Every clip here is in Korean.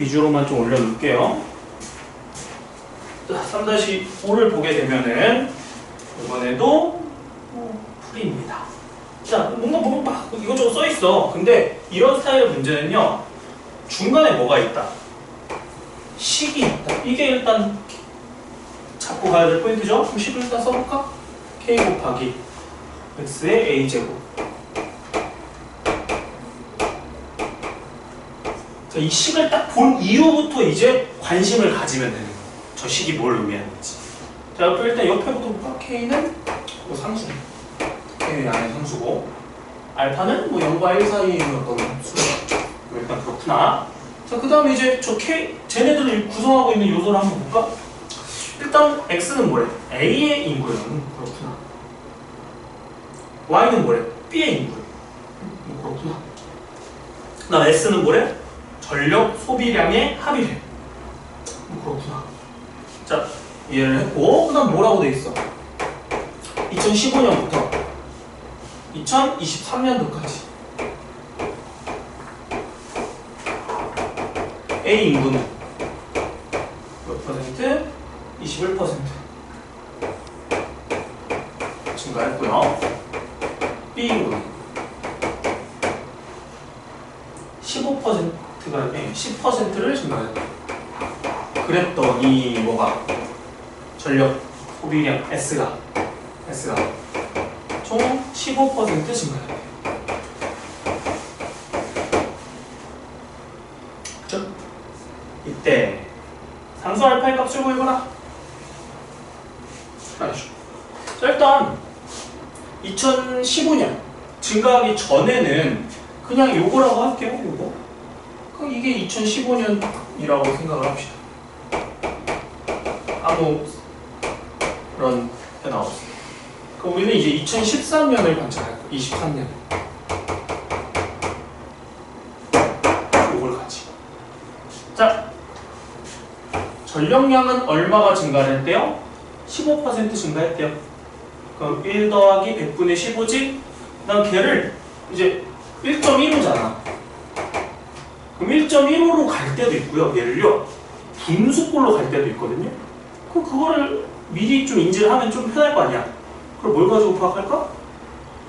위주로만 좀 올려놓을게요. 3-5를 보게 되면은 이번에도 풀이입니다. 자, 뭔가 막 이것저것 써있어. 근데 이런 스타일의 문제는요, 중간에 뭐가 있다? 식이 있다. 이게 일단 잡고 가야 될 포인트죠? 그럼 식을 일단 써볼까? k 곱하기 x의 a제곱. 자, 이 식을 딱 본 이후부터 이제 관심을 가지면 되는 거예요. 저 식이 뭘 의미하는지. 자, 일단 옆에부터 볼까? k는 뭐 상수. k 안에 상수고, 알파는 뭐 0과 1 사이의 어떤 수가 일단 그렇구나. 자, 그 다음에 이제 저 k, 쟤네들을 구성하고 있는 요소를 한번 볼까? 일단 x는 뭐래? a의 인구는 그렇구나. y는 뭐래? b의 인구는 그렇구나. 그 다음 s는 뭐래? 전력 소비량의 합이래. 그렇구나. 자, 이해를 했고, 그 다음 뭐라고 돼 있어? 2015년부터 2023년도까지 A 인구는 몇 퍼센트? 21% 증가했고요. B 인구는 15%가 10%를 증가했다. 그랬더니 뭐가? 전력 소비량 S가 총 15% 증가했대. 그쵸? 이때 상수 알파의 값을 구해보라. 알죠? 자, 일단 2015년 증가하기 전에는 그냥 요거라고 할게요. 요거. 그럼 이게 2015년이라고 생각을 합시다. 아무 그런 변화 없어요. 그럼 우리는 이제 2013년을 관찰할 거예요. 23년. 요걸 같이. 자, 전력량은 얼마가 증가했대요? 15% 증가했대요. 그럼 1 더하기 100분의 15지? 그 다음 걔를 이제 1.15잖아. 그럼 1.15로 갈 때도 있고요. 얘를요, 분수꼴로 갈 때도 있거든요. 그럼 그거를 미리 좀 인지를 하면 좀 편할 거 아니야. 그럼 뭘 가지고 파악할까?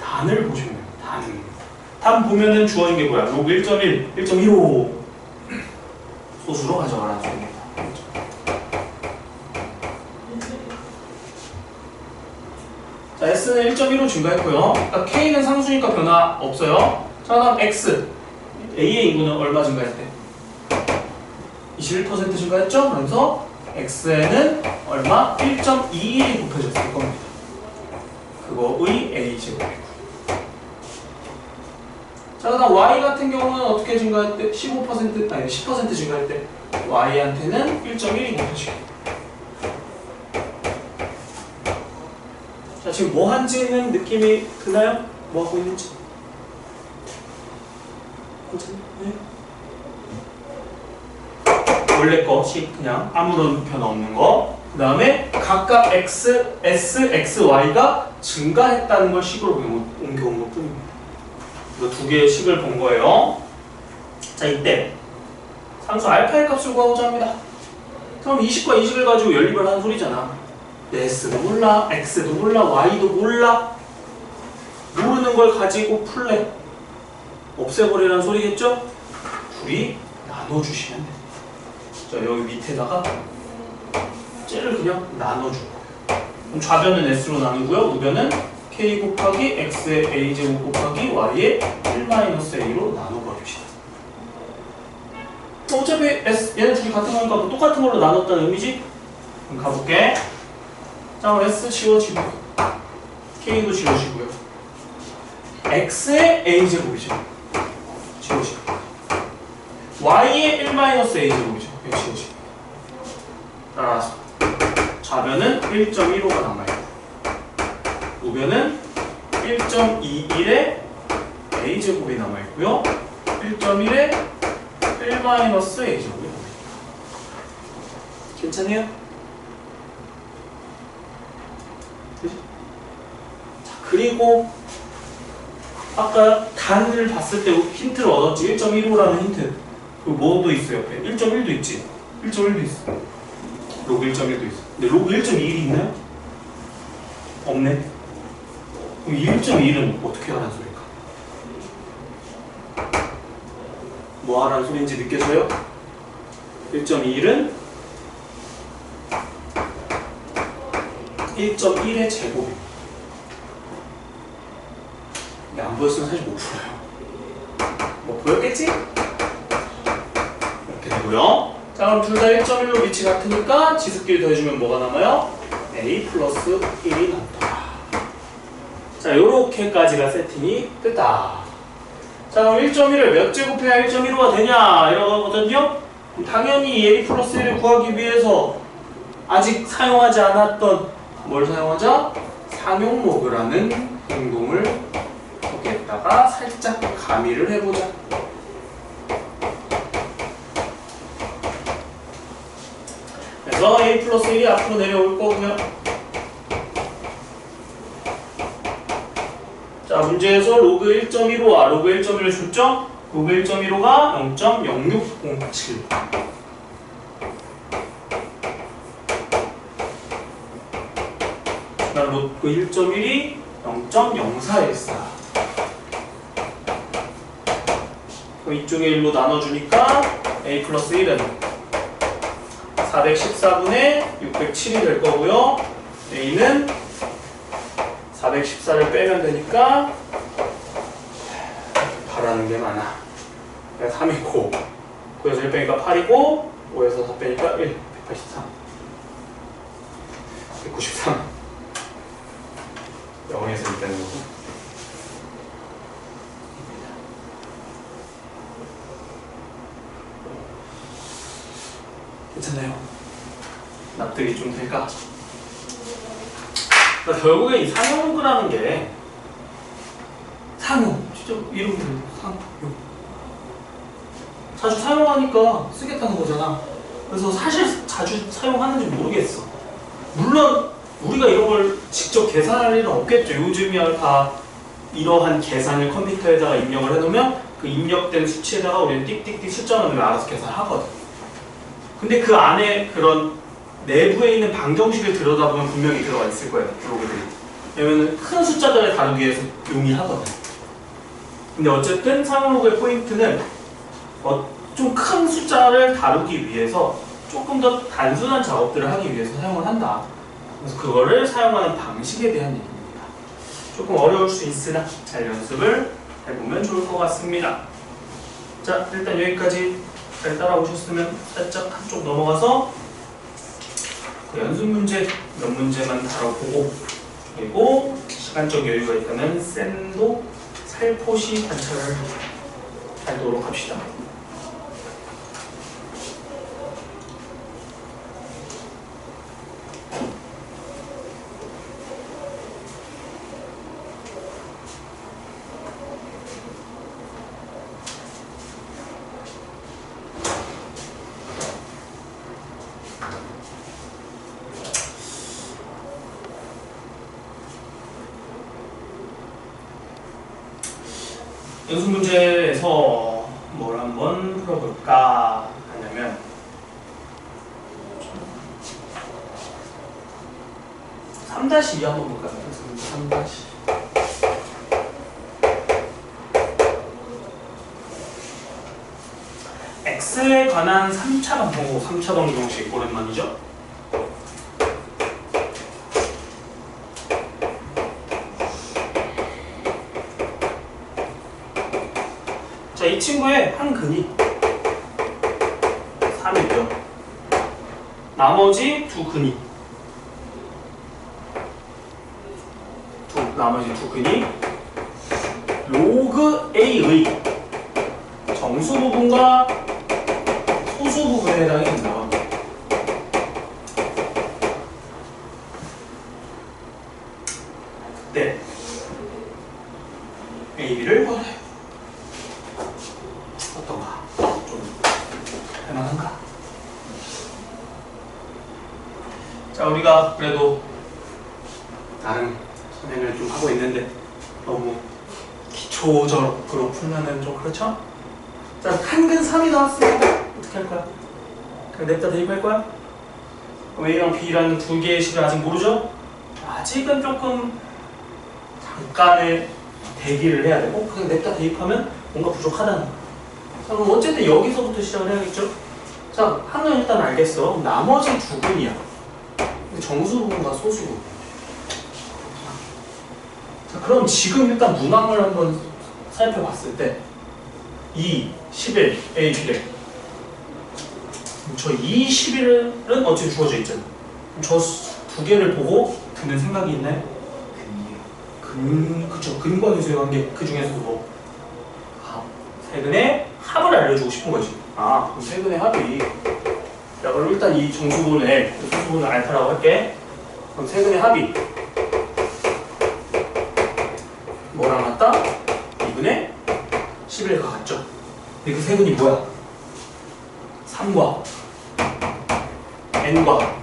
단을 보시면 돼요. 단 보면은 주어진 게 뭐야? 로그 1.1, 1.15 소수로 가져가라는 소리입니다. 자, S는 1.15 증가했고요. 그러니까 K는 상수니까 변화 없어요. 자, 다음 X. A의 인구는 얼마 증가했대? 21% 증가했죠? 그래서 X에는 얼마? 1.21이 곱해졌을 겁니다. 그거의 A제곱이고. 자, 그다음 Y 같은 경우는 어떻게 증가했대? 15% 아니 10% 증가했대. Y한테는 1.1이 곱해지고. 자, 지금 뭐 한지는 느낌이 드나요? 뭐 하고 있는지? 네. 원래 거식 그냥 아무런 변화 없는 거. 그 다음에 각각 X, S, X, Y가 증가했다는 걸 식으로 옮겨온 것 뿐입니다. 이 두 개의 식을 본 거예요. 자, 이때 상수 알파의 값을 구하고자 합니다. 그럼 이 식과 이 식을 가지고 연립을 하는 소리잖아. S도 몰라, X도 몰라, Y도 몰라. 모르는 걸 가지고 풀래. 없애버리라는 소리겠죠? 둘이 나눠주시면 돼. 자, 여기 밑에다가 쟤를 그냥 나눠줄 거예요. 그럼 좌변은 S로 나누고요. 우변은 K 곱하기 X의 A제곱 곱하기 Y의 1-A로 나눠버립시다. 어차피 S, 얘네 둘이 같은 거니까 뭐 똑같은 걸로 나눴다는 의미지? 그럼 가볼게. 자, S 지워지고요. K도 지워지고요. X의 A제곱이죠. 지워지고. Y의 1-A제곱이죠. 지워지고. 따라서 좌변은 1.15가 남아있고, 우변은 1.21의 A제곱이 남아있고요. 1.1의 1-A제곱이 남아있고. 괜찮아요? 자, 그리고 아까 단을 봤을 때 힌트를 얻었지. 1.15라는 힌트. 그리고 뭐도 있어 옆에 1.1도 있지. 1.1도 있어. 로그 1.1도 있어. 근데 로그 1.1이 있나요? 없네. 그럼 1.1은 어떻게 하라는 소리일까? 뭐 하라는 소리인지 느껴져요? 1.1은 1.1의 제곱입니다. 근데 안 보였으면 사실 못 풀어요. 뭐 보였겠지? 이렇게 되고요. 자, 그럼 둘 다 1.1로 위치 같으니까 지수끼리 더해주면 뭐가 남아요? a 플러스 1이 남더라. 자, 요렇게까지가 세팅이 됐다. 자, 그럼 1.1을 몇 제곱해야 1.15가 되냐? 이런 거거든요? 당연히 a 플러스 1을 구하기 위해서 아직 사용하지 않았던 뭘 사용하자? 상용로그라는 행동을 여기에다가 살짝 가미를 해보자. 그래서 a 플러스 1이 앞으로 내려올 거고요. 자, 문제에서 로그 1.15와 로그 1.1을 줬죠? 로그 1.15가 0.0607. 로그 1.1이 0.0414. 이쪽에 1로 나눠주니까 a 플러스 1은 414분의 607이 될 거고요. a는 414를 빼면 되니까 바라는 게 많아. 3이고 9에서 1 빼니까 8이고 5에서 4 빼니까 1, 183 193 0에서 1 빼는 거고. 괜찮나요? 납득이 좀 될까? 그러니까 결국에 이 상용로그라는 게 상용, 진짜 이름대로 상용. 자주 사용하니까 쓰겠다는 거잖아. 그래서 사실 자주 사용하는지 모르겠어. 물론 우리가 이런 걸 직접 계산할 일은 없겠죠. 요즘이야 다 이러한 계산을 컴퓨터에다가 입력을 해놓으면 그 입력된 수치에다가 우리는 띡띡띡 숫자 넣으면 알아서 계산하거든. 근데 그 안에 그런 내부에 있는 방정식을 들여다보면 분명히 들어가 있을 거예요. 로그들이. 왜냐면 큰 숫자들을 다루기 위해서 용이하거든. 근데 어쨌든 상용로그의 포인트는 좀 큰 숫자를 다루기 위해서 조금 더 단순한 작업들을 하기 위해서 사용을 한다. 그래서 그거를 사용하는 방식에 대한 얘기입니다. 조금 어려울 수 있으나 잘 연습을 해보면 좋을 것 같습니다. 자, 일단 여기까지 잘 따라오셨으면 살짝 한쪽 넘어가서 연습 문제 몇 문제만 다뤄보고, 그리고 시간적 여유가 있다면 샌도 살포시 관찰을 하도록 합시다. 연습 문제에서 뭘 한번 풀어볼까 하냐면 3-2 한번 볼까요? 3-2 x에 관한 3차 방정식, 3차 방정식 오랜만이죠? 자, 이 친구의 한 근이 3이고요. 나머지 두 근이 나머지 두 근이 로그 A의 정수 부분과 소수 부분에 해당이 된다고 합니다. 그때 A, B를 구하래요. 어떤가? 좀 할만한가? 자, 우리가 그래도 나름 선행을 좀 하고 있는데 너무 기초적으로 풀면은 좀 그렇죠? 자, 한근 3이 나왔으니까 어떻게 할 거야? 그냥 냅다 대입할 거야? A랑 B라는 두 개의 식을 아직 모르죠? 아직은 조금 잠깐의 대기를 해야 되고 그냥 냅다 대입하면 뭔가 부족하다는 거야. 자, 그럼 어쨌든 여기서부터 시작을 해야겠죠? 자, 하나는 일단 알겠어. 나머지 두 근이야. 정수 부분과 소수 부분. 자, 그럼 지금 일단 문항을 한번 살펴봤을 때 2, 11, A, B래. 저 2, 11은 어떻게 주어져 있잖아. 저 두 개를 보고 드는 생각이 있나요? 그쵸. 근과 계수의 관계. 그 중에서도 뭐 세근의 합을 알려주고 싶은 거지. 아, 그럼 세근의 합이 자, 그럼 일단 이 정수분의 소수분을 알파라고 할게. 그럼 세근의 합이 뭐랑 같다? 2분의 11과 같죠? 근데 그 세근이 뭐야? 3과 n과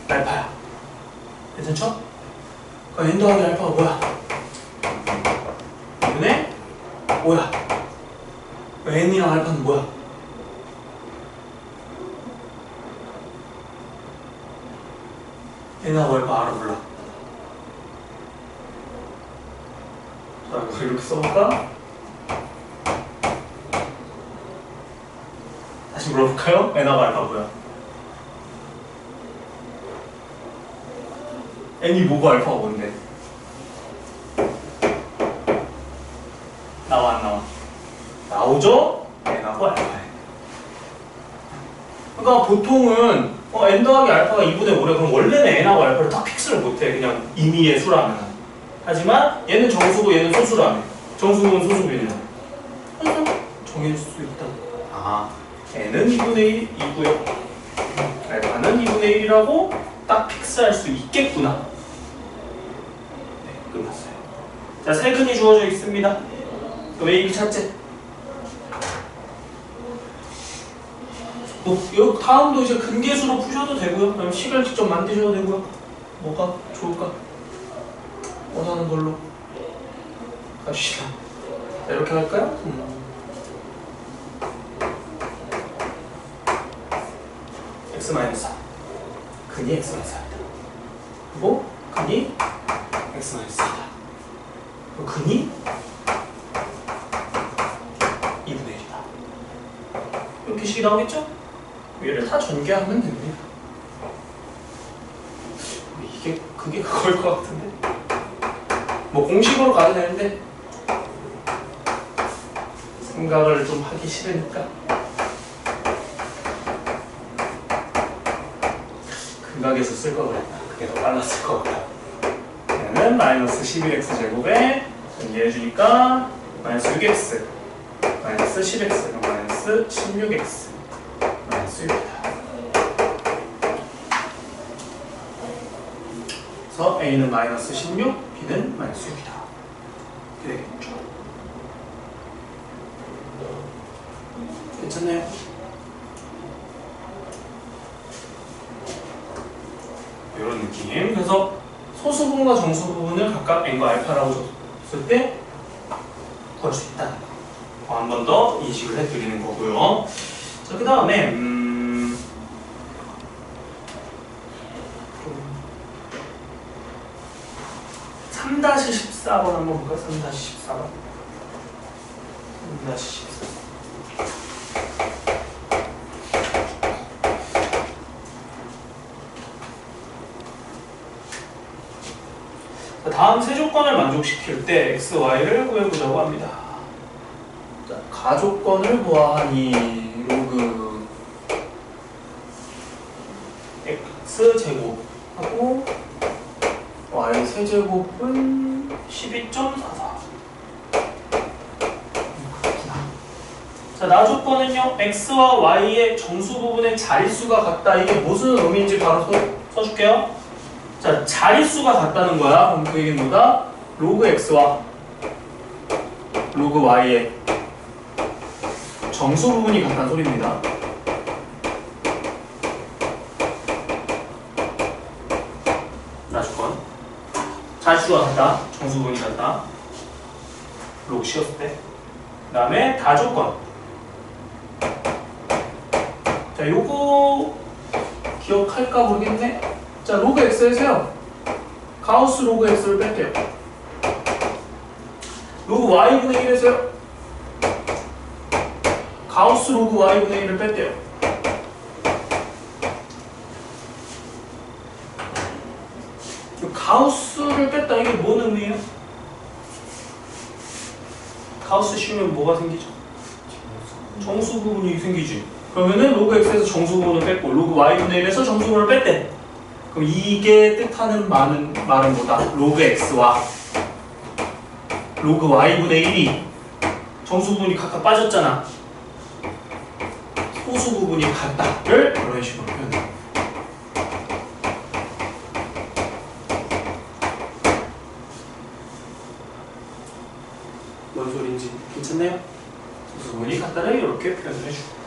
알파야. 괜찮죠? 그럼 n 더하기 알파가 뭐야? 2분의 5야. n이랑 알파는 뭐야? n하고 알파 알아 몰라. 자, 이거 이렇게 써볼까? 다시 물어볼까요? n하고 알파 뭐야? n이 뭐고 알파가 뭔데? 나와 안 나와? 나오죠? n하고 알파에. 그러니까 보통은 n 더하기 알파가 2분의 5래. 그럼 원래는 n하고 알파를 딱 픽스를 못해. 그냥 임의의 수라면. 하지만 얘는 정수고 얘는 소수라며. 정수는 소수분이야. 그래서 정해줄 수 있다. 아, n은 2분의 1이고요. 알파는 2분의 1이라고 딱 픽스할 수 있겠구나. 네, 끝났어요. 자, 세근이 주어져 있습니다. 그럼 A, B 찾지? 뭐, 다음도 이제 근계수로 푸셔도 되고요. 그다음 식을 직접 만드셔도 되고요. 뭐가 좋을까? 원하는 걸로 가시다. 자, 이렇게 할까요? x-4 근이 x-4입니다. 그리고 근이 x-4이다. 그리고 근이 2분의 1이다. 이렇게 식이 나오겠죠? 얘를 다 전개하면 됩니다. 그게 그걸 것 같은데? 뭐 공식으로 가도 되는데 생각을 좀 하기 싫으니까 근각에서 쓸 걸 그랬다. 그게 더 빨랐을 것 같다. 얘는 마이너스 11x 제곱에 전개해주니까 마이너스 6x 마이너스 10x 마이너스 16x 마이너스 6이다. 그래서 A는 마이너스 16, B는 마이너스 6이다. 이렇게 되겠죠. 괜찮나요? 이런 느낌. 그래서 소수 부분과 정수 부분을 각각 n과 알파라고 줬을 때 구할 수 있다는 거. 한 번 더 인식을 해드리는 거고요. 자, 그 다음에 3-14번 한번 볼까요? 3-14번. 3-14. 다음 세 조건을 만족시킬 때 x, y를 구해보자고 합니다. 자, 가조건을 보아하니 로그 x 제곱하고 y 세제곱은 12.44. 자, 나조건은요, x와 y의 정수 부분의 자릿수가 같다. 이게 무슨 의미인지 바로 써줄게요. 자, 자릿수가 같다는 거야. 그럼 그 얘기는 뭐다? 로그 x와 로그 y의 정수 부분이 같다는 소리입니다. 나조건. 자릿수가 같다. 정수 부분이 같다. 로그 씌웠을 때. 그 다음에 다조건. 자, 요거 기억할까 모르겠네. 자, 로그 x에서요. 가우스 로그 x를 뺄게요. 로그 y분의 1에서요. 가우스 로그 y분의 1을 뺄게요. 가우스를 뺐다. 이게 뭔 의미예요? 가우스 씌우면 뭐가 생기죠? 정수 부분이 생기지. 그러면은 로그 x에서 정수 부분을 뺐고 로그 y분의 1에서 정수 부분을 뺐대. 그럼 이게 뜻하는 말은 뭐다? 로그 x와 로그 y분의 1이 정수 부분이 각각 빠졌잖아. 소수 부분이 같다를 이런 식으로 표현해. 뭔 소린지 괜찮나요? 소수 부분이 같다를 이렇게 표현을 해주고.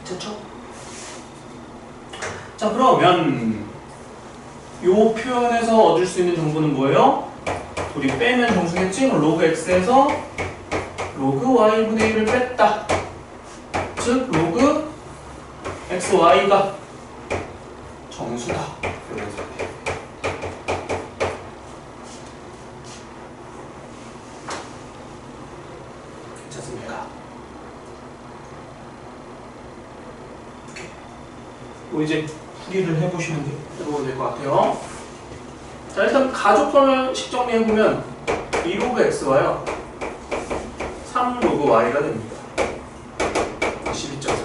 됐죠? 자, 그러면 요 표현에서 얻을 수 있는 정보는 뭐예요? 둘이 빼면 정수겠지? 로그 x에서 로그 y분의 1을 뺐다. 즉 로그 xy가 정수다. 이런 소리. 괜찮습니까? 오케이. 이제 풀이를 해보시면 될 것 같아요. 자, 일단 가족권을 식 정리해보면 2로그 x와요 3로그 y가 됩니다. 12.4.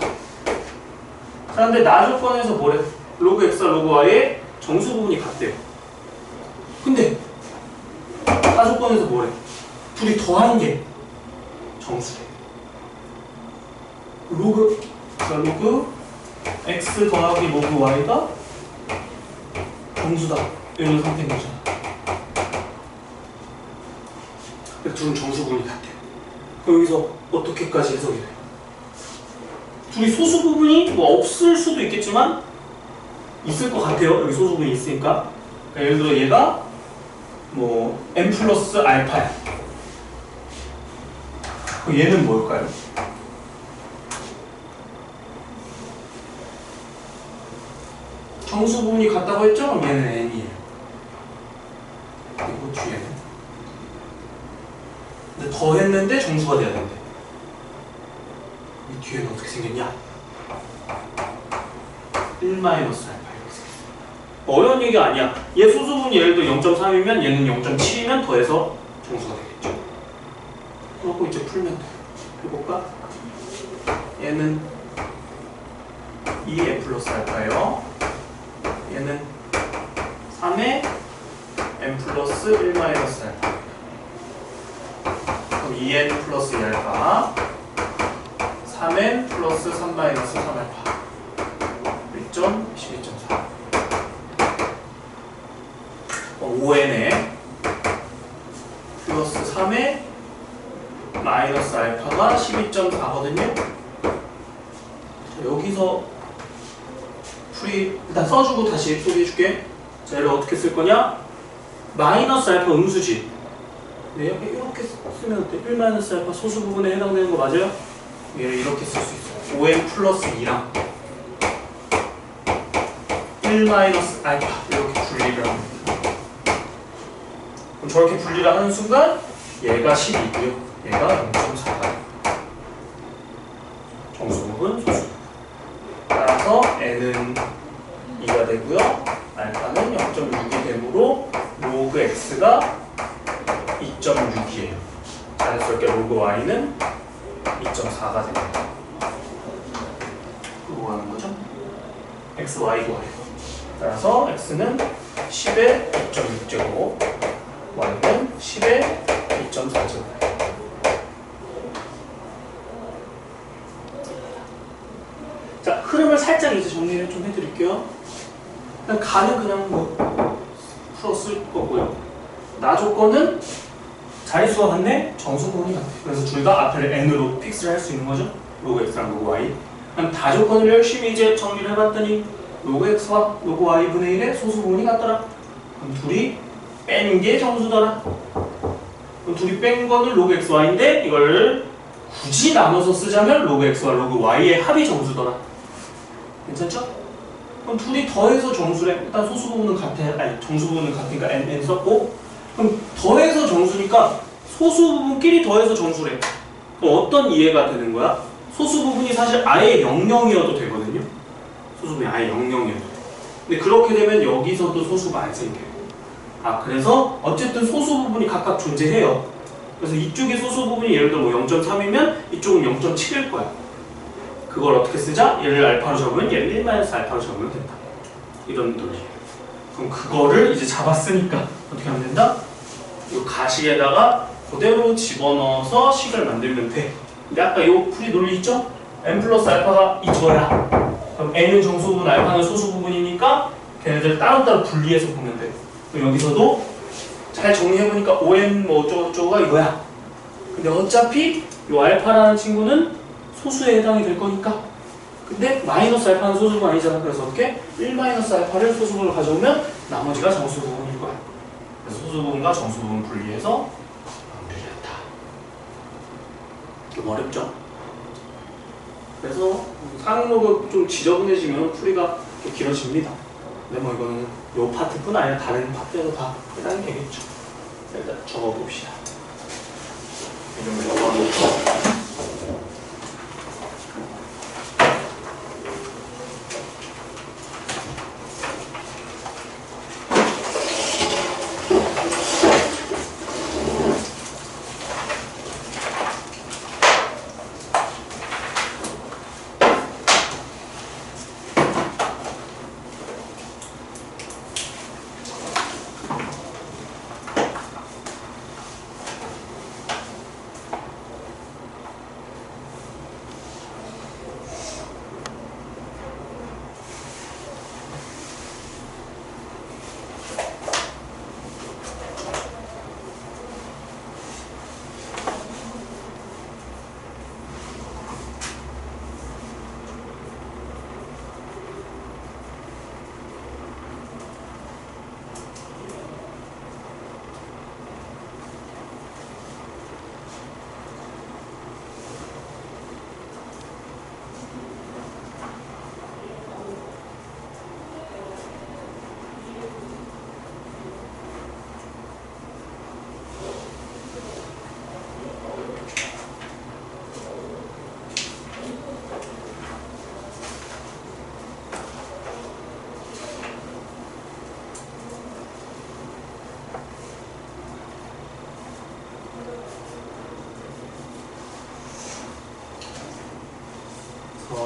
자, 근데 나조건에서 뭐래? 로그 x와 로그 y의 정수 부분이 같대요. 근데 나조건에서 뭐래? 둘이 더한 게 정수래. 로그 x 더하기 로그 y가 정수다. 이런 상태인 거잖아. 둘은 정수 부분이 같대요. 그럼 여기서 어떻게까지 해석이 돼요? 둘이 소수 부분이 뭐 없을 수도 있겠지만 있을 것 같아요. 여기 소수 부분이 있으니까. 그러니까 예를 들어 얘가 뭐 n 플러스 알파야. 그럼 얘는 뭘까요? 정수 부분이 같다고 했죠? 그럼 얘는 n이에요. 그리고 뒤에는 근데 더했는데 정수가 돼야 된대. 이 뒤에는 어떻게 생겼냐? 1-알파 이렇게 생겼어. 어려운 얘기 아니야. 얘 소수분이 예를 들어 0.3이면 얘는 0.7이면 더해서 정수가 되겠죠. 그러고 이제 풀면 돼. 해볼까? 얘는 2n 플러스 알파예요. 얘는 3의 n 플러스 1-알파. 그럼 2n 플러스 2알파 3n 플러스 3-3알파 1.12.4 5n에 플러스 3에 마이너스 알파가 12.4거든요. 여기서 풀이 일단 써주고 다시 소개해줄게. 자, 얘를 어떻게 쓸 거냐? 마이너스 알파 음수지. 네, 이렇게 쓰면 돼. 1-알파 소수 부분에 해당되는 거 맞아요? 얘를 이렇게 쓸 수 있어요. 5n 플러스 2랑 1-알파 이렇게 분리를 합니다. 그럼 저렇게 분리를 하는 순간 얘가 10이고요. 얘가 0.4가 정수 부분, 소수 부분. 따라서 n은 2가 되고요. 알파는 0.6이 되므로 로그 x가 2.6이에요. 자연스럽게 로그 y는 2.4가 됩니다. 뭐 하는 거죠? x, y 구하래요. 따라서 x는 10의 2.6제곱, y는 10의 2.4제곱. 자, 흐름을 살짝 이제 정리를 좀 해드릴게요. 그냥 가는 그냥 뭐 풀어 쓸 거고요. 나 조건은 자릿수가 같네, 정수 부분이 같아. 그래서 둘 다 앞을 n으로 픽스를 할 수 있는 거죠. 로그 x랑 로그 y. 그럼 다 조건을 열심히 이제 정리를 해봤더니 로그 x와 로그 y분의 1의 소수 부분이 같더라. 그럼 둘이 뺀 게 정수더라. 그럼 둘이 뺀 거는 로그 x, y인데 이걸 굳이 나눠서 쓰자면 로그 x와 로그 y의 합이 정수더라. 괜찮죠? 그럼 둘이 더해서 정수래. 일단 소수 부분은 같아. 아니 정수 부분은 같으니까 n 썼고, 그럼 더해서 정수니까 소수 부분끼리 더해서 정수래. 그럼 어떤 이해가 되는 거야? 소수 부분이 사실 아예 00이어도 되거든요. 소수 부분이 아예 00이어도 돼. 근데 그렇게 되면 여기서도 소수가 안 생겨요. 아, 그래서 어쨌든 소수 부분이 각각 존재해요. 그래서 이쪽의 소수 부분이 예를 들어 뭐 0.3이면 이쪽은 0.7일 거야. 그걸 어떻게 쓰자? 얘를 알파로 잡으면 얘를 1-알파로 잡으면 된다. 이런 논리예요. 그럼 그거를 이제 잡았으니까 어떻게 하면 된다? 이 가식에다가 그대로 집어넣어서 식을 만들면 돼. 근데 아까 이 풀이 논리 있죠? n 플러스 알파가 이거야. 그럼 n은 정수 부분, 알파는 소수 부분이니까 걔네들 따로따로 분리해서 보면 돼. 그럼 여기서도 잘 정리해보니까 ON 뭐 어쩌고저쩌고가 이거야. 근데 어차피 이 알파라는 친구는 소수에 해당이 될 거니까. 근데 마이너스 알파는 소수가 아니잖아. 그래서 어떻게? 1-알파를 소수분으로 가져오면 나머지가 정수 부분일 거야. 그래서 소수 부분과 정수 부분 분리해서 마무리했다. 좀 어렵죠? 그래서 상록이 좀 지저분해지면 풀이가 좀 길어집니다. 근데 뭐 이거는 요 파트뿐 아니라 다른 파트에도 다 해당이 되겠죠. 일단 적어봅시다. 이름을 적어놓고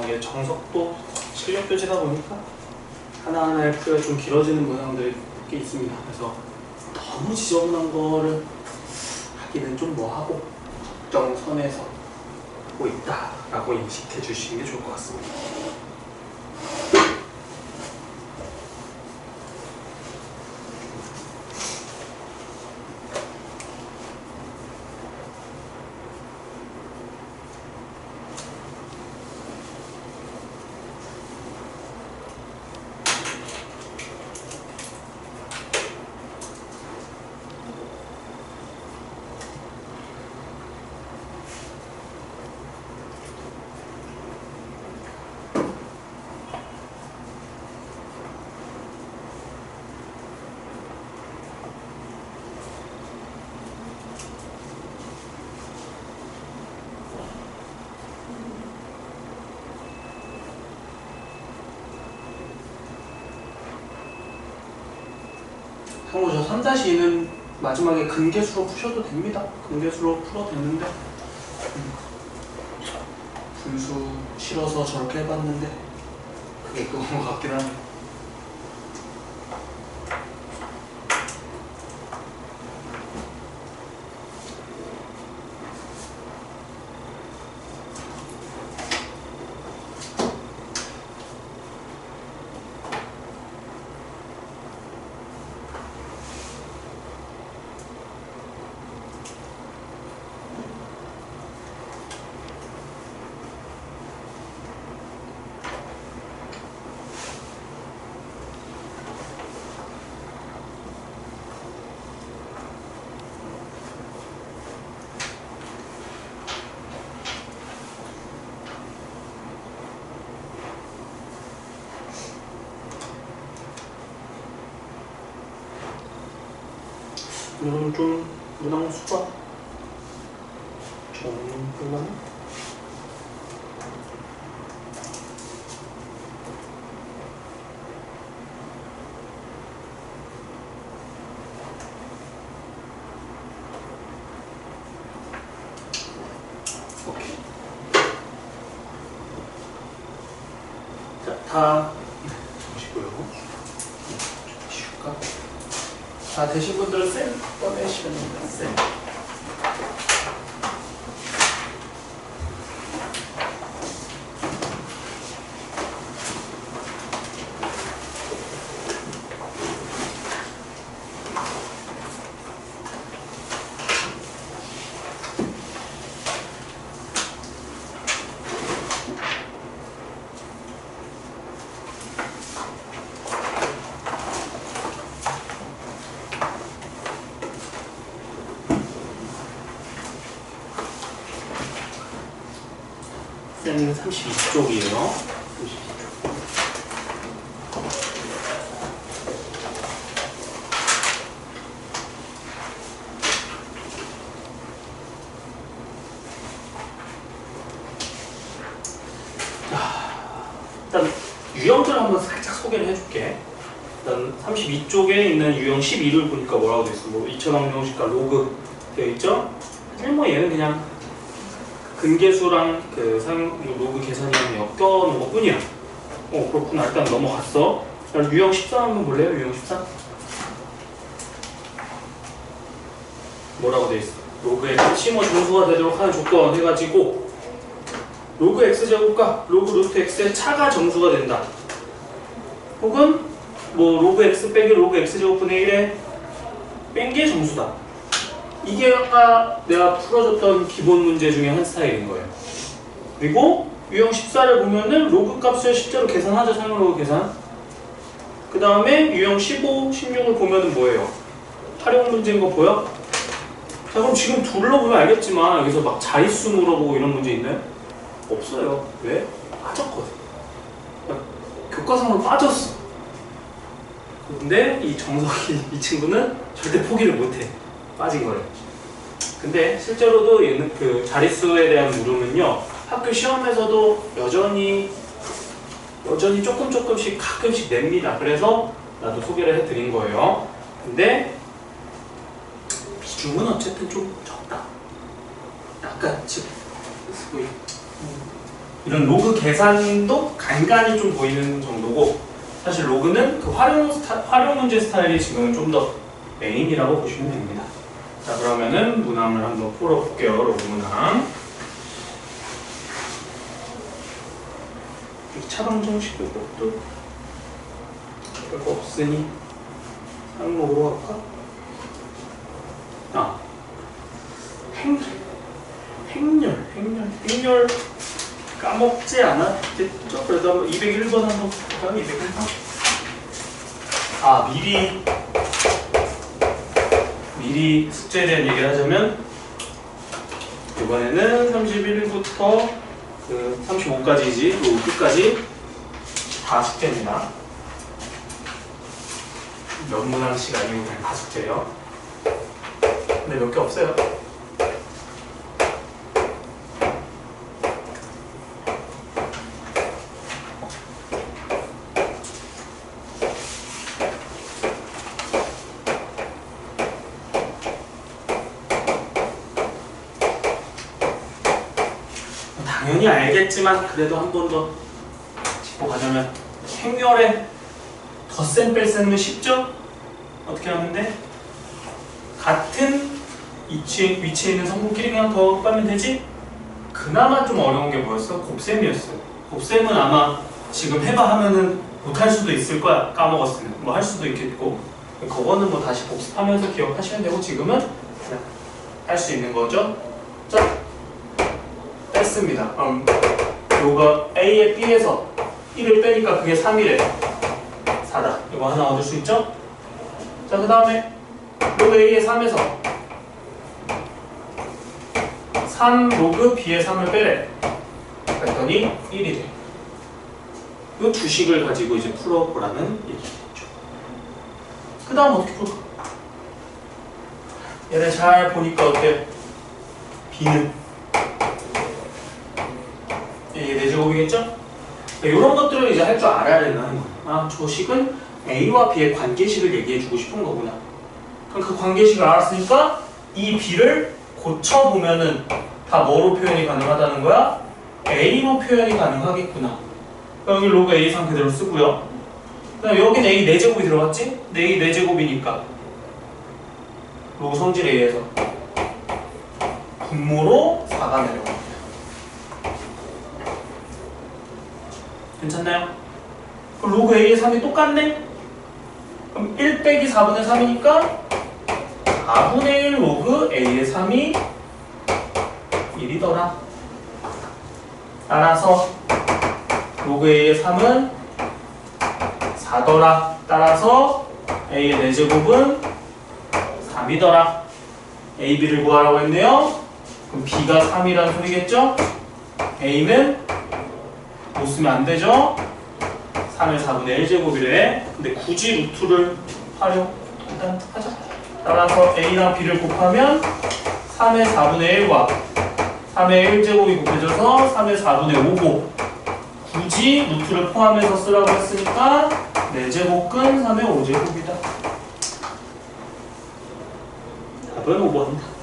이게 정석도 실력 교재다 보니까 하나하나의 풀이가 좀 길어지는 모양들이 꽤 있습니다. 그래서 너무 지저분한 거를 하기는 좀 뭐하고 적정선에서 하고 있다라고 인식해 주시는 게 좋을 것 같습니다. 참고로 저 3-2는 마지막에 근계수로 푸셔도 됩니다. 근계수로 풀어도 되는데 분수 실어서 저렇게 해봤는데 그게 그건 것 같긴 하네. 오늘은 좀 문항 수가 정말 오케이. 자, 다 보시고요. 쉬울까? 다 되신 분들은 쌤 꺼내시면 됩니다. 쌤. 쌤은 32쪽이에요. 32쪽. 일단 유형들을 한번 살짝 소개를 해줄게. 일단 32쪽에 있는 유형 12를 보니까 뭐라고 되어 있어? 뭐 2000항공식과 로그 되어 있죠? 사실 뭐 얘는 그냥 근계수랑 그 사용 로그 계산이랑 엮여놓은 것 뿐이야. 그렇구나. 일단 넘어갔어. 유형 13 한번 볼래요? 유형 13? 뭐라고 돼 있어? 로그의 값이 뭐 정수가 되도록 하는 조건 해가지고 로그 x제곱과 로그 루트 x의 차가 정수가 된다. 혹은 뭐 로그 x 빼기 로그 x제곱분의 1의 뺀 게 정수다. 이게 아까 내가 풀어줬던 기본 문제 중에 한 스타일인 거예요. 그리고 유형 14를 보면은 로그 값을 실제로 계산하죠. 사용 로그 계산. 그 다음에 유형 15, 16을 보면은 뭐예요? 활용 문제인 거 보여? 자, 그럼 지금 둘러보면 알겠지만 여기서 막 자릿수 물어보고 이런 문제 있나요? 없어요. 왜? 빠졌거든. 교과서로 빠졌어. 근데 이 정석이 이 친구는 절대 포기를 못해. 빠진 거예요. 근데 실제로도 얘는 그 자릿수에 대한 물음은요, 학교 시험에서도 여전히 조금씩 가끔씩 냅니다. 그래서 나도 소개를 해드린 거예요. 근데 비중은 어쨌든 좀 적다. 약간 지금 이런 로그 계산도 간간히 좀 보이는 정도고, 사실 로그는 그 활용 문제 스타일이 지금 좀 더 메인이라고 보시면 됩니다. 자, 그러면은 문항을 한번 풀어볼게요. 로그 문항. 차방정식 이것도 별거 없으니 항목으로 갈까? 아, 행렬 까먹지 않았겠죠? 그래도 한번 201번 한번 볼까요? 201번. 아, 미리 숙제에 대한 얘기를 하자면 이번에는 31부터 그 35까지지, 그 끝까지 다 숙제입니다. 몇 문항씩 아니고 그냥 다 숙제예요. 근데 몇 개 없어요. 당연히 알겠지만 그래도 한 번 더 짚어가자면, 행렬에 덧셈 뺄셈은 쉽죠? 어떻게 하면 돼? 같은 위치에 있는 성분끼리 그냥 더 빼면 되지? 그나마 좀 어려운 게 뭐였어? 곱셈이었어. 곱셈은 아마 지금 해봐 하면은 못할 수도 있을 거야. 까먹었으면 뭐 할 수도 있겠고, 그거는 뭐 다시 복습하면서 기억하시면 되고, 지금은 그냥 할 수 있는 거죠. 자, 뺐습니다. 요거 A에 B에서 1을 빼니까 그게 3이래. 4다. 이거 하나 얻을 수 있죠? 자, 그 다음에 로그 A에 3에서 3 로그 B에 3을 빼래. 그랬더니 1이 돼. 이 두 식을 가지고 이제 풀어보라는 얘기죠. 그 다음 어떻게 풀까? 얘네 잘 보니까 어때? B는 이게 4제곱이겠죠? 이런 것들을 이제 할 줄 알아야 된다는 거야. 아, 저 식은 A와 B의 관계식을 얘기해주고 싶은 거구나. 그럼 그 관계식을 알았으니까 이 B를 고쳐보면은 다 뭐로 표현이 가능하다는 거야? A로 표현이 가능하겠구나. 여기 로그 A3 그대로 쓰고요. 그다음 여기는 A 4제곱이 들어갔지? A 4제곱이니까 로그 성질 A에서 분모로 4가 내려갑니다. 괜찮나요? 그럼 로그 A의 3이 똑같네? 그럼 1 빼기 4분의 3이니까 4분의 1 로그 A의 3이 1이더라. 따라서 로그 A의 3은 4더라. 따라서 A의 4제곱은 3이더라. A, B를 구하라고 했네요. 그럼 B가 3이라는 소리겠죠? A는 못 쓰면 안 되죠? 3의 4분의 1제곱이래. 근데 굳이 루트를 활용 일단 하자. 따라서 A랑 B를 곱하면 3의 4분의 1과 3의 1제곱이 곱해져서 3의 4분의 5고 굳이 루트를 포함해서 쓰라고 했으니까 4제곱근 3의 5제곱이다. 답은 5번이다.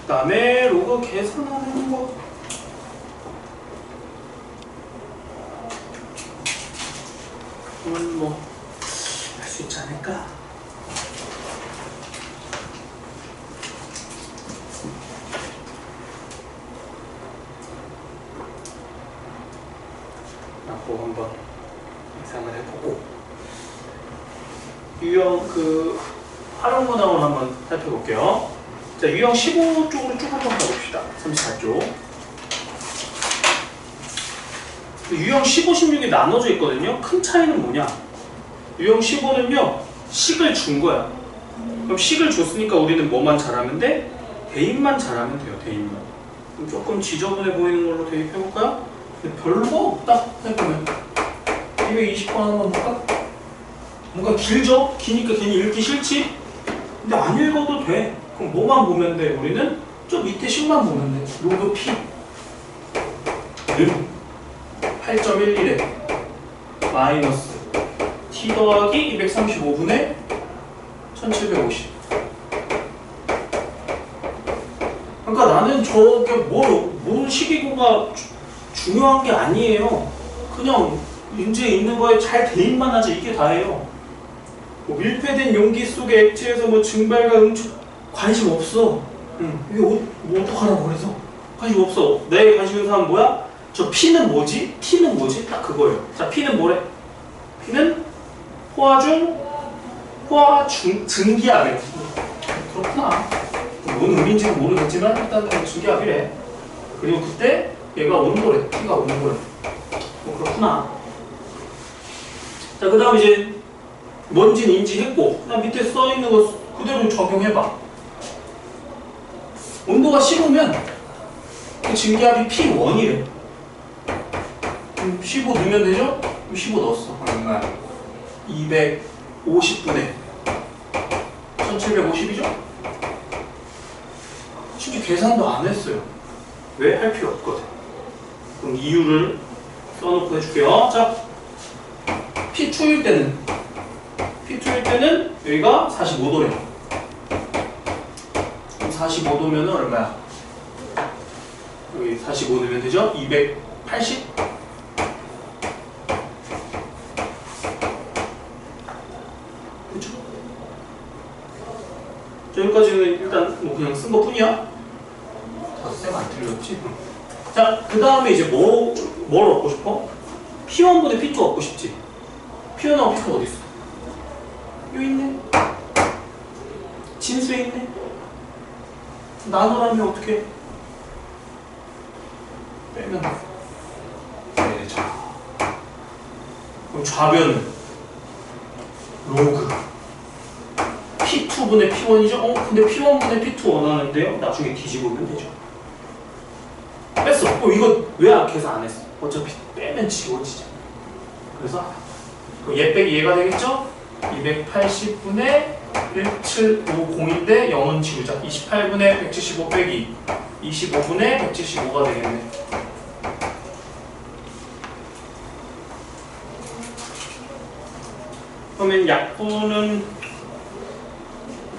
그 다음에 로그 계산하는 거. 그건 뭐 할 수 있지 않을까? 라고 한번 예상을 해보고 유형 그 활용 문항을 한번 살펴볼게요. 자, 유형 15 쪽으로 쭉 한번 가봅시다. 34쪽. 유형 15, 16이 나눠져 있거든요. 큰 차이는 뭐냐? 유형 15는요, 식을 준 거야. 그럼 식을 줬으니까 우리는 뭐만 잘하면 돼? 대입만 잘하면 돼요, 대입만. 그럼 조금 지저분해 보이는 걸로 대입해볼까요? 별거 없다, 해보면. 220번 한번 볼까? 뭔가 길죠? 기니까 괜히 읽기 싫지? 근데 안 읽어도 돼. 그럼 뭐만 보면 돼? 우리는 저 밑에 식만 보면 돼. 로그 P 는 8.11에 마이너스 T 더하기 235분의 1750. 그러니까 나는 저게 뭔 식이고가 중요한 게 아니에요. 그냥 문제에 있는 거에 잘 대입만 하자. 이게 다예요. 뭐 밀폐된 용기 속의 액체에서 뭐 증발과 관심 없어. 이게 뭐 어떡하라고 그래서? 관심 없어. 내 관심 있는 사람은 뭐야? 저 P는 뭐지? T는 뭐지? 딱 그거예요. 자, P는 뭐래? P는 증기압이에요. 그렇구나. 뭔 의미인지는 모르겠지만 일단 증기압이래. 그리고 그때 얘가 온도래. P가 온도래. 뭐 그렇구나. 자, 그 다음 이제 뭔지는 인지했고, 그 다음 밑에 써있는 거 그대로 적용해봐. 온도가 15면 그 증기압이 P1이래. 15 넣으면 되죠? 15 넣었어. 얼마? 250분의 1750이죠? 쉽게 계산도 안 했어요. 왜? 할 필요 없거든. 그럼 이유를 써놓고 해줄게요. 자, P2일 때는 여기가 45도래요. 그럼 45도면 얼마야? 여기 45 넣으면 되죠? 280? 여기까지는 일단 뭐 그냥 쓴 것 뿐이야. 쌤 안 틀렸지? 자, 그 다음에 이제 뭘 얻고 싶어? P1분의 P2 얻고 싶지? P1하고 P2 어디 있어? 여기 있네. 진수에 있네. 나누라면 어떻게 해? 빼면 돼. 네, 자. 그럼 좌변은 로그 P2분의 P1이죠? 근데 P1분의 P2 원하는데요? 나중에 뒤집으면 되죠. 뺐어. 이거 왜 계산 안 했어? 어차피 빼면 지워지잖아. 그래서 얘 빼기 얘가 되겠죠? 280분의 1750인데 0은 지우자. 28분의 175 빼기 25분의 175가 되겠네. 그러면 약분은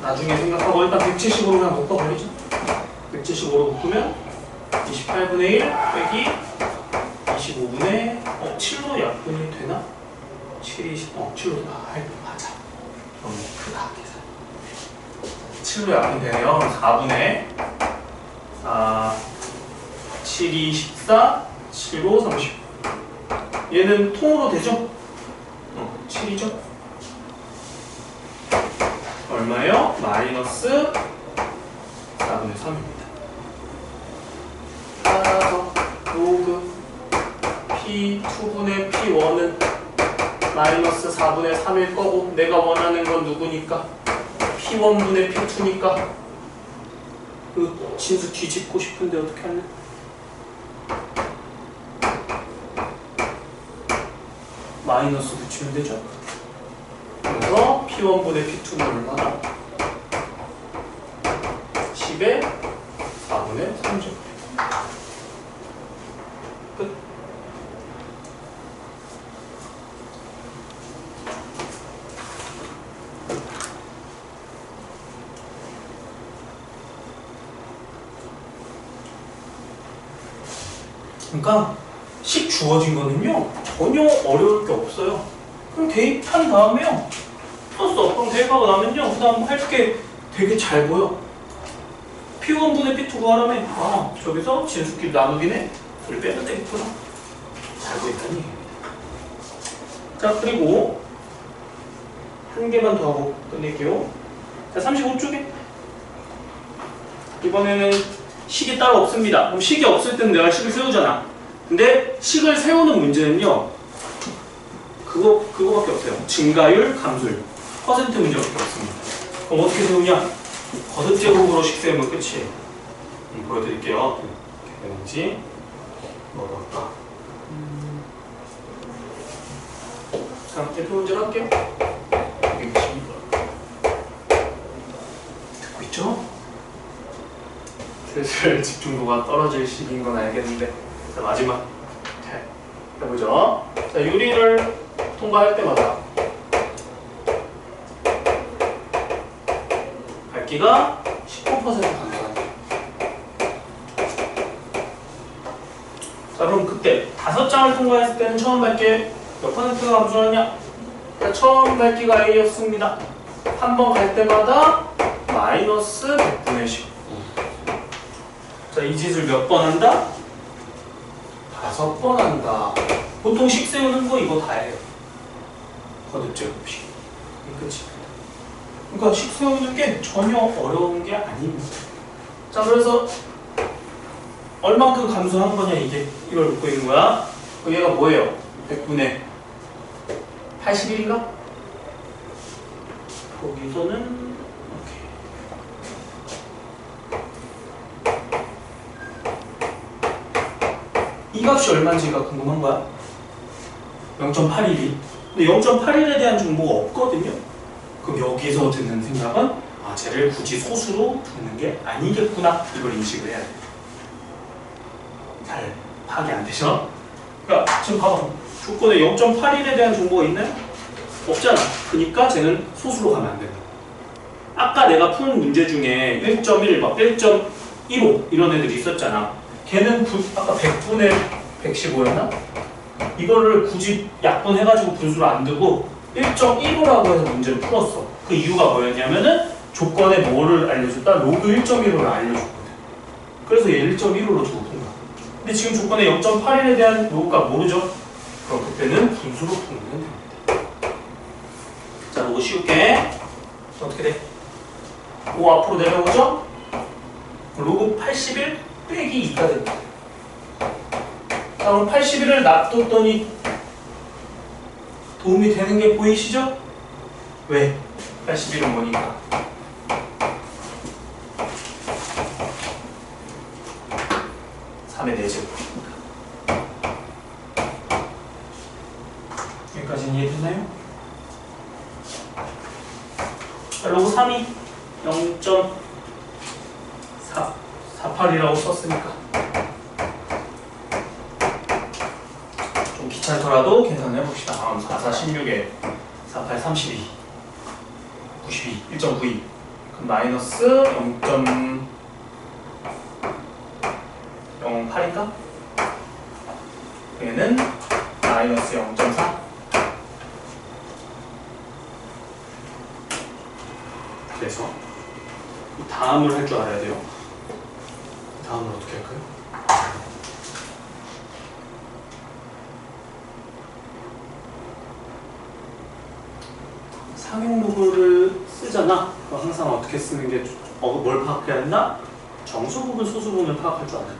나중에 생각하고 일단 175로 그냥 묶어버리죠. 175로 묶으면 28분의 1 빼기 25분의 7로 약분이 되나? 7, 20, 7로 맞아. 너무 크다 계산. 7로 약분되네요. 4분의 7, 24, 7, 5, 30. 얘는 통으로 되죠? 7이죠? 얼마예요? 마이너스 4분의 3입니다. 따라서 로그 P2분의 P1은 마이너스 4분의 3일 거고 내가 원하는 건 누구니까? P1분의 P2니까 그 진수 뒤집고 싶은데 어떻게 할래? 마이너스 붙이면 되죠? 그래서 P1분의 P2는 얼마나? 10에 4분의 30. 끝. 그러니까 식 주어진 거는요 전혀 어려울 게 없어요. 그럼 대입한 다음에요 플러스 그럼 대입하고 나면요 그 다음 할 게 되게 잘 보여. P1분의 P2 구하라며 저기서 진수끼리 나누기네 우리 빼면 되겠구나. 잘 보인다는 얘기입니다. 자 그리고 한 개만 더 하고 끝낼게요. 자 35쪽에 이번에는 식이 따로 없습니다. 그럼 식이 없을 때는 내가 식을 세우잖아. 근데 식을 세우는 문제는요 그거밖에 없어요. 증가율, 감소율 퍼센트 문제밖에 없습니다. 그럼 어떻게 세우냐? 거듭 제곱으로 식 세우면 끝이에요. 보여드릴게요. 어떻게 되는지. 뭐 할까? 자, 대표 문제를 할게요. 여기 계십니다. 듣고 있죠? 슬슬 집중도가 떨어질 시기인 건 알겠는데. 자, 마지막. 자, 해보죠. 자, 유리를 통과할 때마다 밝기가 19% 감소한다. 자, 그럼 그때 5장을 통과했을 때는 처음 밝기 몇 퍼센트가 감소하냐? 자, 처음 밝기가 A였습니다. 한 번 갈 때마다 마이너스 100분의 19. 자, 이 짓을 몇 번 한다? 5번 한다. 보통 식 세우는 거 이거 다 해요. 거듭제곱식. 끝입니다. 그러니까 식 세우는 게 전혀 어려운 게 아닙니다. 자, 그래서 얼만큼 감소한 거냐 이게 이걸 묻고 있는 거야. 얘가 뭐예요? 100분의 81인가? 거기서는 이 값이 얼마인지가 궁금한 거야? 0.81이. 근데 0.81에 대한 정보가 없거든요. 그럼 여기서 드는 생각은 쟤를 굳이 소수로 두는 게 아니겠구나. 이걸 인식을 해야 돼. 잘 파악이 안 되죠? 그러니까 지금 봐봐. 조건에 0.81에 대한 정보가 있나요? 없잖아. 그러니까 쟤는 소수로 가면 안 된다. 아까 내가 푼 문제 중에 1.1, 막 1.15 이런 애들이 있었잖아. 걔는 아까 100분의 115였나? 이거를 굳이 약분해가지고 분수를 안 두고 1.15라고 해서 문제를 풀었어. 그 이유가 뭐였냐면은 조건에 뭐를 알려줬다? 로그 1.15를 알려줬거든. 그래서 얘 1.15로 두고 통과. 근데 지금 조건에 0.81에 대한 로그가 모르죠? 그럼 그때는 분수로 풀면 됩니다. 자, 로그 씌울게. 어떻게 돼? 5 앞으로 내려오죠? 로그 81 빼기 2가 됩니다. 자, 그럼 81을 놔뒀더니 도움이 되는 게 보이시죠? 왜? 81은 뭐니까? 3의 4제곱입니다. 여기까지는 이해됐나요? 자, 로그 3이 0.48이라고 썼으니까 좀 귀찮더라도 계산해봅시다. 다음 4, 4, 16에 4, 8, 32 92, 1.92 그럼 마이너스 0.08인가? 얘는 마이너스 0.4 그래서 이 다음을 할 줄 알아야 돼요. 다음을 어떻게 할까요? 상용 로그를 쓰잖아. 그럼 항상 어떻게 쓰는 게 뭘 파악해야 한다? 정수 부분, 소수 부분을 파악할 줄 알아야 돼.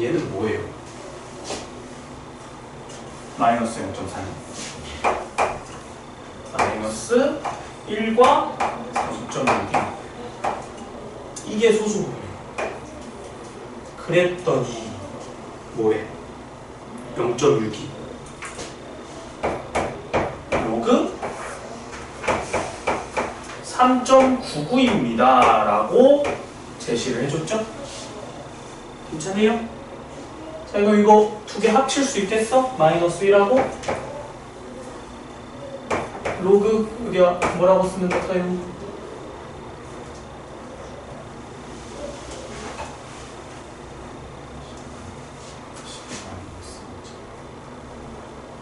얘는 뭐예요? 마이너스 0.4 마이너스 1과 4.6이 이게 소수 부분이에요. 그랬더니 뭐해? 0.6이 로그 3.99입니다 라고 제시를 해줬죠? 괜찮아요? 자, 이거 두 개 합칠 수 있겠어? 마이너스 1하고 로그 여기 뭐라고 쓰면 될까요?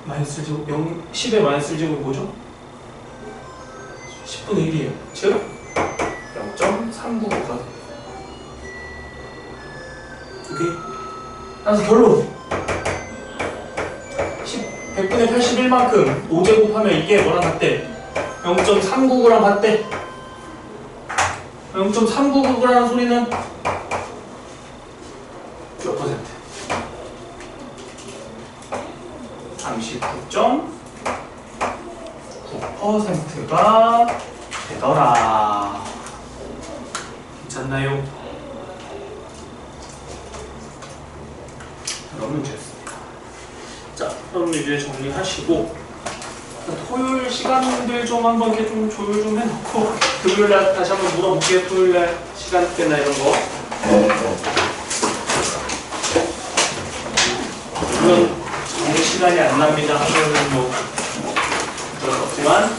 마이너스 1제곱 10의 마이너스 1제곱이 뭐죠? 10분의 1이에요. 즉 0.399가 오케이? 따라서 결론 100분의 81만큼 5제곱하면 이게 뭐랑 같대? 0.399랑 같대. 0.399라는 소리는 몇 퍼센트? 39.9%가 되더라. 괜찮나요? 이런 문제였습니다. 자, 그럼 이제 정리하시고 토요일 시간들 좀 한번 이렇게 좀 조율 좀 해놓고 금요일날 다시 한번 물어볼게요. 토요일날 시간대나 이런 거. 물론 정리 시간이 안 납니다. 하루는 뭐 어쩔 수 없지만